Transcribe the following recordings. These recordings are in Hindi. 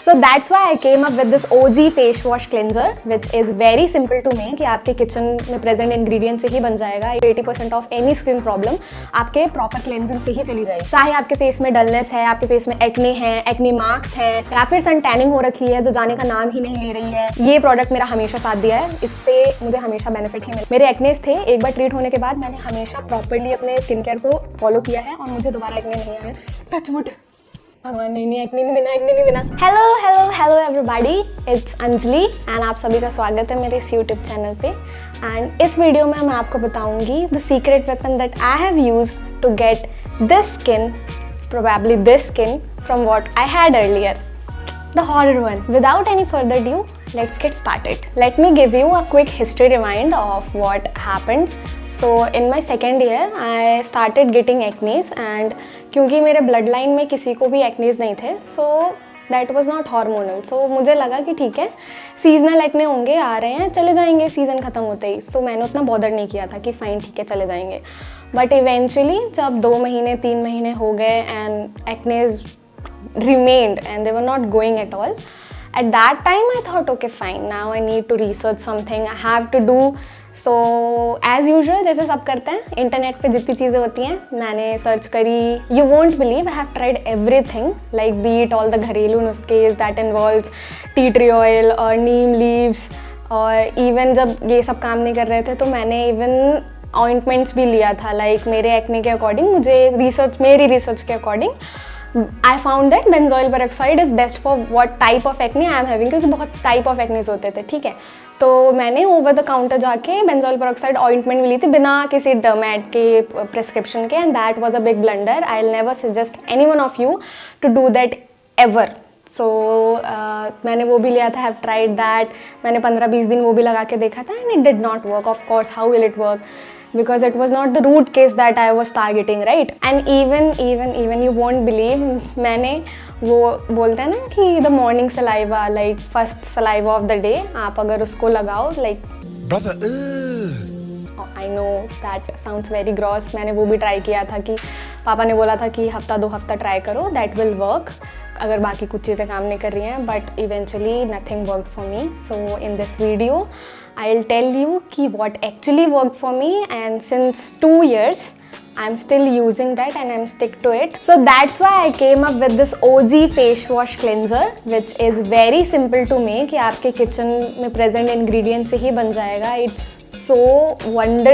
So that's why I came up with this OG face wash cleanser which is very simple to make. कि आपके किचन में प्रेजेंट इंग्रेडिएंट से ही बन जाएगा. 80% ऑफ एनी स्किन प्रॉब्लम आपके प्रॉपर क्लेंजिंग से ही चली जाएगी. चाहे आपके फेस में डलनेस है, आपके फेस में एक्ने है, एक्ने मार्क्स है, या फिर सन टैनिंग हो रखी है जो जाने का नाम ही नहीं ले रही है, ये प्रोडक्ट मेरा हमेशा साथ दिया है. इससे मुझे हमेशा बेनिफिट ही मिला. मेरे एक्नेस थे, एक बार ट्रीट होने के बाद मैंने हमेशा प्रॉपरली अपने स्किन केयर को फॉलो किया है और मुझे दोबारा एक्ने नहीं आया. Touch wood. भगवान नहीं एक्ने नहीं देना. Hello everybody, it's Anjali and आप सभी का स्वागत है मेरे इस यूट्यूब चैनल पे. एंड इस वीडियो में मैं आपको बताऊंगी the secret weapon that I have used to get this skin, probably this skin from what I had earlier. The horror one. Without any further ado, let's get started. Let me give you a quick history rewind of what happened. So in my second year, I started getting acnes and क्योंकि मेरे ब्लड लाइन में किसी को भी एक्नेस नहीं थे, so that was not hormonal. So मुझे लगा कि ठीक है, सीजनल एक्ने होंगे, आ रहे हैं, चले जाएंगे सीज़न ख़त्म होते ही. So मैंने उतना बॉदर नहीं किया था कि फाइन ठीक है चले जाएंगे. बट इवेंचुअली जब 2 महीने 3 महीने हो गए and एक्नेस remained and they were not going at all. At that time I thought okay fine, now I need to research something, I have to do. So as usual जैसे सब करते हैं, इंटरनेट पे जितनी चीज़ें होती हैं मैंने सर्च करी. You won't believe I have tried everything, like be it all the घरेलू नुस्खेज that involves tea tree oil और नीम leaves. और इवन जब ये सब काम नहीं कर रहे थे तो मैंने इवन ऑइंटमेंट्स भी लिया था. लाइक मेरे एक्ने के अकॉर्डिंग मेरी रिसर्च के according I found that benzoyl peroxide is best for what type of acne I am having, क्योंकि बहुत टाइप ऑफ एक्नेस होते थे. ठीक है, तो मैंने ओवर द काउंटर जाके benzoyl peroxide ऑइंटमेंट मिली थी बिना किसी डर्मेट के प्रिस्क्रिप्शन के, and that was a big blunder. I will never suggest any one of you to do that ever. So मैंने वो भी लिया था, हैव ट्राइड दैट. मैंने 15-20 दिन वो भी लगा के देखा था and it did not work. Of course how will it work, because it was not the root case that I was targeting, right? And even you won't believe, मैंने वो बोलते हैं ना कि the morning saliva, like first saliva of the day, आप अगर उसको लगाओ like brother, I know that sounds very gross. मैंने वो भी ट्राई किया था कि पापा ने बोला था कि हफ्ता 2 हफ्ता ट्राई करो, that will work अगर बाकी कुछ चीज़ें काम नहीं कर रही हैं. But eventually nothing worked for me. So in this video I'll tell you कि what actually worked for me, and since 2 years I'm still using that and I'm stick to it. So that's why I came up with this OG face wash cleanser which is very simple to make. कि आपके किचन में प्रेजेंट इंग्रेडिएंट से ही बन जाएगा. It's so wonder,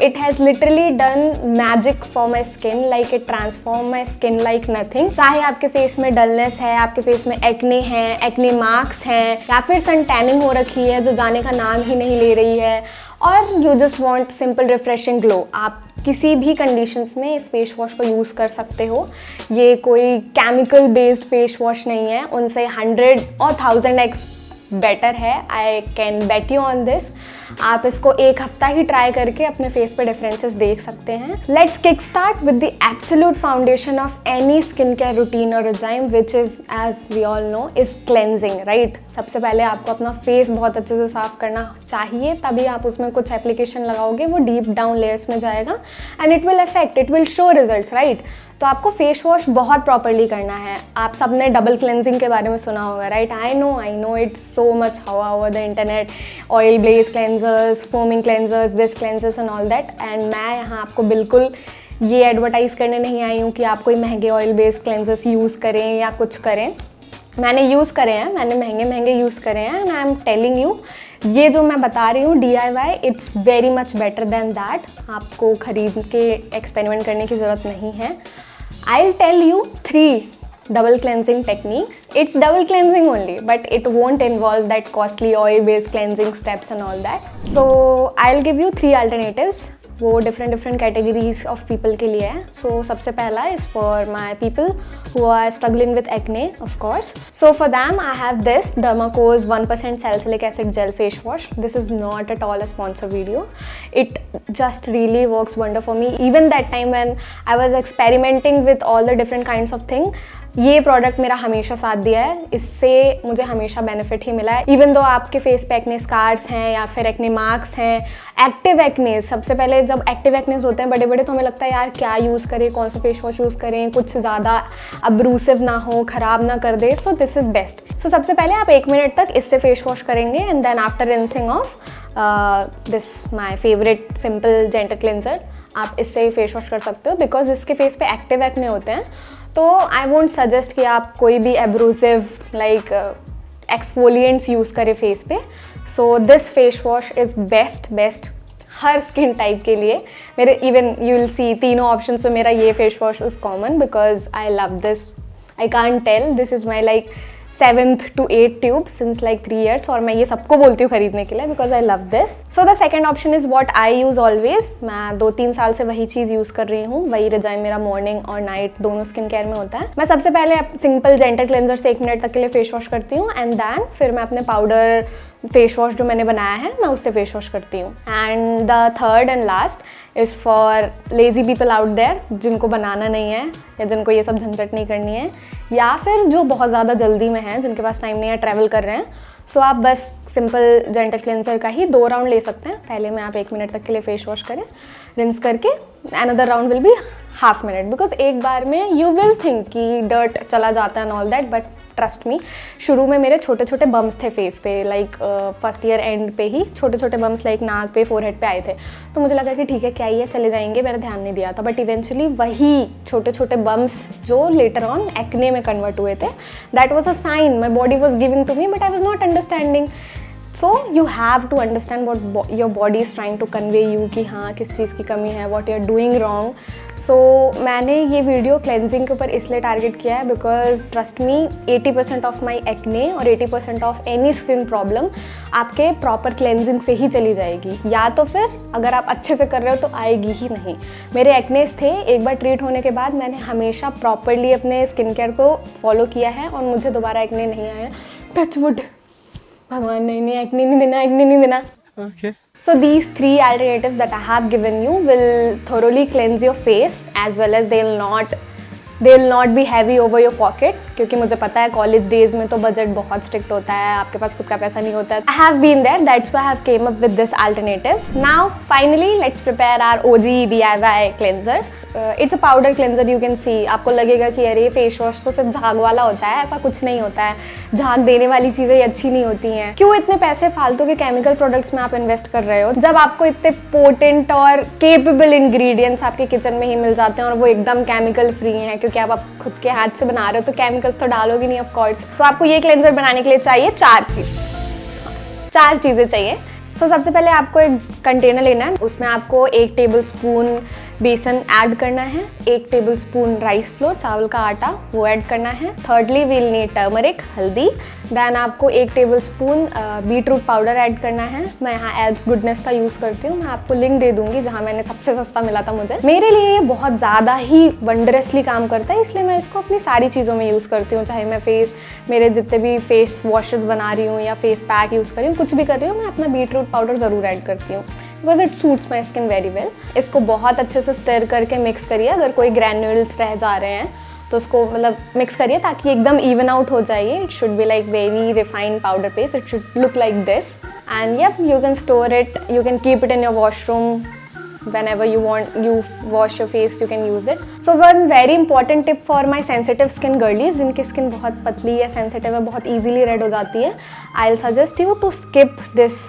it has literally done magic for my skin, like it transformed my skin like nothing. चाहे आपके फेस में डलनेस है, आपके फेस में एक्ने है, एक्ने मार्क्स हैं, या फिर सन टैनिंग हो रखी है जो जाने का नाम ही नहीं ले रही है, और you just want simple refreshing glow, आप किसी भी कंडीशंस में इस फेस वॉश को यूज़ कर सकते हो. ये कोई केमिकल बेस्ड फेस वॉश नहीं है, उनसे 100 और 1000x बेटर है. I can bet you on this. आप इसको 1 हफ्ता ही ट्राई करके अपने फेस पे डिफरेंसेस देख सकते हैं. Let's kick start with the absolute foundation of any skin care routine और regime, which is as we all know is cleansing, right. सबसे पहले आपको अपना फेस बहुत अच्छे से साफ करना चाहिए, तभी आप उसमें कुछ एप्लीकेशन लगाओगे, वो डीप डाउन लेयर्स में जाएगा and it will show results, right. तो आपको फेस वॉश बहुत प्रॉपरली करना है. आप सब ने डबल क्लेंजिंग के बारे में सुना होगा, right. I know it's so much हवा over the internet, oil based cleansers, foaming cleansers, this cleansers and all that. And मैं यहाँ आपको बिल्कुल ये एडवर्टाइज़ करने नहीं आई हूँ कि आप कोई महंगे ऑयल बेस्ड क्लेंजर्स यूज़ करें या कुछ करें. मैंने यूज़ करे हैं, मैंने महंगे यूज़ करे हैं, and I am telling you ये जो मैं बता रही हूँ DIY, it's very much better than that. आपको खरीद के एक्सपेरिमेंट करने की ज़रूरत नहीं है. I'll tell you 3 double cleansing techniques. It's double cleansing only, but it won't involve that costly oil-based cleansing steps and all that. So I'll give you 3 alternatives. वो different categories of people के लिए है. So सबसे पहला is for my people who are struggling with acne, of course. So for them I have this Dermaco's 1% salicylic acid gel face wash. This is not at all a sponsor video. It just really works wonder for me. Even that time when I was experimenting with all the different kinds of things, ये प्रोडक्ट मेरा हमेशा साथ दिया है, इससे मुझे हमेशा बेनिफिट ही मिला है। इवन दो आपके फेस पे एक्ने स्कार्स हैं या फिर एक्ने मार्क्स हैं, एक्टिव एक्नेस, सबसे पहले जब एक्टिव एक्नेस होते हैं बड़े बड़े तो हमें लगता है यार क्या यूज़ करें, कौन सा फेस वॉश यूज़ करें, कुछ ज़्यादा अब्रूसिव ना हो, ख़राब ना कर दे। So this is best. So सबसे पहले आप 1 मिनट तक इससे फेस वॉश करेंगे and then after rinsing off this my favourite simple gentle cleanser, आप इससे फेस वॉश कर सकते हो बिकॉज इसके फेस पे एक्टिव एक्ने होते हैं। तो आई वोंट सजेस्ट कि आप कोई भी एब्रूसिव लाइक एक्सफोलिएंट्स यूज़ करें फेस पे। So this face wash is best her skin type के लिए। मेरे इवन यू विल सी तीनों ऑप्शंस पे मेरा ये face wash is common because I love this. I can't tell, this is my like 7th to 8th tube since like 3 years और मैं ये सबको बोलती हूँ खरीदने के लिए because I love this. So the second option is what I use always. मैं 2-3 साल से वही चीज़ यूज़ कर रही हूँ, वही रिजाइन मेरा मॉर्निंग और नाइट दोनों स्किन केयर में होता है। मैं सबसे पहले सिंपल जेंटल क्लेंजर से 1 मिनट तक के लिए फेस वॉश करती हूँ एंड देन फिर मैं अपने पाउडर फेस वॉश जो मैंने बनाया है मैं उससे फेस वॉश करती हूँ। And the third and last is for lazy people out there जिनको बनाना नहीं है या जिनको ये सब झंझट नहीं करनी है या फिर जो बहुत ज़्यादा जल्दी में हैं, जिनके पास टाइम नहीं है, ट्रैवल कर रहे हैं। सो आप बस सिंपल जेंटल क्लेंजर का ही 2 राउंड ले सकते हैं। पहले में आप 1 मिनट तक के लिए फेस वॉश करें, रिंस करके another round will be ½ minute because एक बार में यू विल थिंक कि डर्ट चला जाता है and all that, but trust me शुरू में मेरे छोटे छोटे बम्स थे फेस पे, लाइक फर्स्ट ईयर एंड पे ही छोटे छोटे बम्स लाइक नाक पे, फोरहेड पे आए थे। तो मुझे लगा कि ठीक है क्या ही है, चले जाएंगे, मैंने ध्यान नहीं दिया था। बट इवेंचुअली वही छोटे छोटे बम्स जो लेटर ऑन एक्ने में कन्वर्ट हुए थे, that was a sign my body was giving to me but I was not understanding. So you have to understand what your body is trying to convey you कि हाँ किस चीज़ की कमी है, what you are doing wrong. So मैंने ये वीडियो क्लेंजिंग के ऊपर इसलिए टारगेट किया है because trust me 80% of my acne और 80% ऑफ एनी स्किन प्रॉब्लम आपके प्रॉपर क्लेंजिंग से ही चली जाएगी, या तो फिर अगर आप अच्छे से कर रहे हो तो आएगी ही नहीं। मेरे एक्नेस थे, एक बार ट्रीट होने के बाद मैंने हमेशा प्रॉपरली अपने स्किन केयर को फॉलो किया है और मुझे दोबारा एक्ने नहीं आया। टच वुड, भगवान नहीं एक्ने नहीं देना। Okay. So these 3 alternatives that I have given you will thoroughly cleanse your face as well as they'll not be heavy over your pocket, क्योंकि मुझे पता है कॉलेज डेज में तो बजट बहुत स्ट्रिक्ट होता है, आपके पास खुद का पैसा नहीं होता है। I have been there, that's why I have came up with this alternative. Now finally let's prepare our OG DIY cleanser. It's a powder cleanser, you can see। आपको लगेगा कि अरे फेस वॉश तो सिर्फ झाग वाला होता है, ऐसा कुछ नहीं होता है। झाग देने वाली चीज़ें अच्छी नहीं होती हैं। क्यों इतने पैसे फालतू के केमिकल प्रोडक्ट्स में आप इन्वेस्ट कर रहे हो जब आपको इतने पोटेंट और केपेबल इंग्रेडिएंट्स आपके किचन में ही मिल जाते हैं और वो एकदम केमिकल फ्री हैं, क्योंकि आप खुद के हाथ से बना रहे हो तो केमिकल्स तो डालोगे नहीं ऑफ कोर्स। सो आपको ये क्लेंजर बनाने के लिए चाहिए 4 चीज़ें चाहिए। सो सबसे पहले आपको एक कंटेनर लेना है, उसमें आपको 1 टेबल स्पून बेसन ऐड करना है, 1 टेबल स्पून राइस फ्लोर, चावल का आटा, वो ऐड करना है। थर्डली वील नीड टर्मरिक, हल्दी। देन आपको 1 table spoon beetroot powder add करना है। मैं यहाँ एल्ब्स गुडनेस का यूज़ करती हूँ, मैं आपको लिंक दे दूंगी जहाँ मैंने सबसे सस्ता मिला था मुझे। मेरे लिए ये बहुत ज़्यादा ही वंडरसली काम करता है, इसलिए मैं इसको अपनी सारी चीज़ों में यूज़ करती हूँ। चाहे मैं मेरे जितने भी फेस वॉशेस बना रही हूँ या फेस पैक यूज़ कर रही हूँ, कुछ भी कर रही हूँ, मैं अपना बीटरूट पाउडर ज़रूर ऐड करती हूँ because it suits my skin very well. इसको बहुत अच्छे से स्टर करके मिक्स करिए। अगर कोई ग्रैन्यूल्स रह जा रहे हैं तो उसको मतलब मिक्स करिए ताकि एकदम इवन आउट हो जाए। It should be like very refined powder paste, it should look like this and yup you can store it, you can keep it in your washroom whenever you want, you wash your face, you can use it. So one very important tip for my sensitive skin girlies जिनकी स्किन बहुत पतली है, सेंसिटिव है, बहुत easily रेड हो जाती है, I'll suggest you to skip this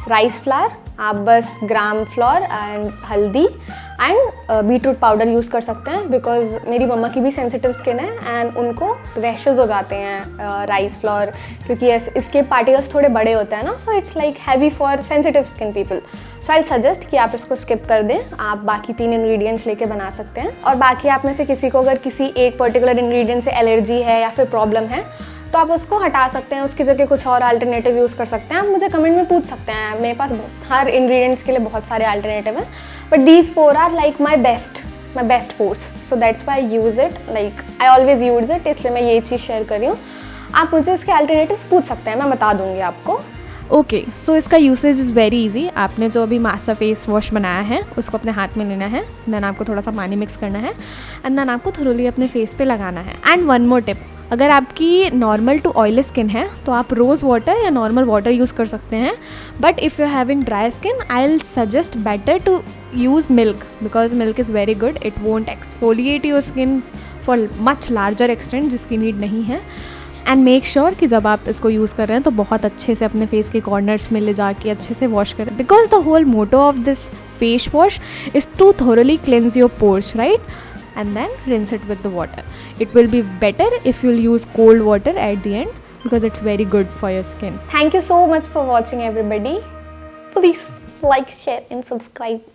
rice flour. आप बस ग्राम फ्लोर एंड हल्दी एंड बीटरूट पाउडर यूज़ कर सकते हैं बिकॉज मेरी मम्मा की भी सेंसिटिव स्किन है एंड उनको रैशेज़ हो जाते हैं राइस फ्लोर, क्योंकि इसके पार्टिकल्स थोड़े बड़े होते हैं ना, so it's like heavy for sensitive skin people. So I suggest कि आप इसको स्किप कर दें, आप बाकी 3 इंग्रेडिएंट्स लेके बना सकते हैं। और बाकी आप में से किसी को अगर किसी एक पर्टिकुलर इंग्रेडिएंट से एलर्जी है या फिर प्रॉब्लम है तो आप उसको हटा सकते हैं, उसकी जगह कुछ और अल्टरनेटिव यूज़ कर सकते हैं। आप मुझे कमेंट में पूछ सकते हैं, मेरे पास हर इंग्रेडिएंट्स के लिए बहुत सारे अल्टरनेटिव हैं, but these 4 are like my best fours, so that's why I use it, like I always use it, इसलिए मैं ये चीज़ शेयर कर रही हूँ। आप मुझे इसके अल्टरनेटिव्स पूछ सकते हैं, मैं बता दूँगी आपको। ओके, सो इसका यूसेज इज़ वेरी इजी। आपने जो अभी मास्टर फेस वॉश बनाया है उसको अपने हाथ में लेना है, देन आपको थोड़ा सा पानी मिक्स करना है एंड देन आपको थोड़ी अपने फेस पे लगाना है। एंड वन मोर टिप, अगर आपकी नॉर्मल टू ऑयली स्किन है तो आप रोज़ वाटर या नॉर्मल वाटर यूज़ कर सकते हैं, but if you having dry skin I will suggest better to use milk, because milk is very good, it won't exfoliate your skin for much larger extent जिसकी नीड नहीं है। एंड मेक श्योर कि जब आप इसको यूज़ कर रहे हैं तो बहुत अच्छे से अपने फेस के कॉर्नर्स में ले जाके अच्छे से वॉश करें, because the whole motto of this face wash is to thoroughly cleanse your pores, right? And then rinse it with the water. It will be better if you'll use cold water at the end because it's very good for your skin. Thank you so much for watching, everybody. Please like, share and subscribe.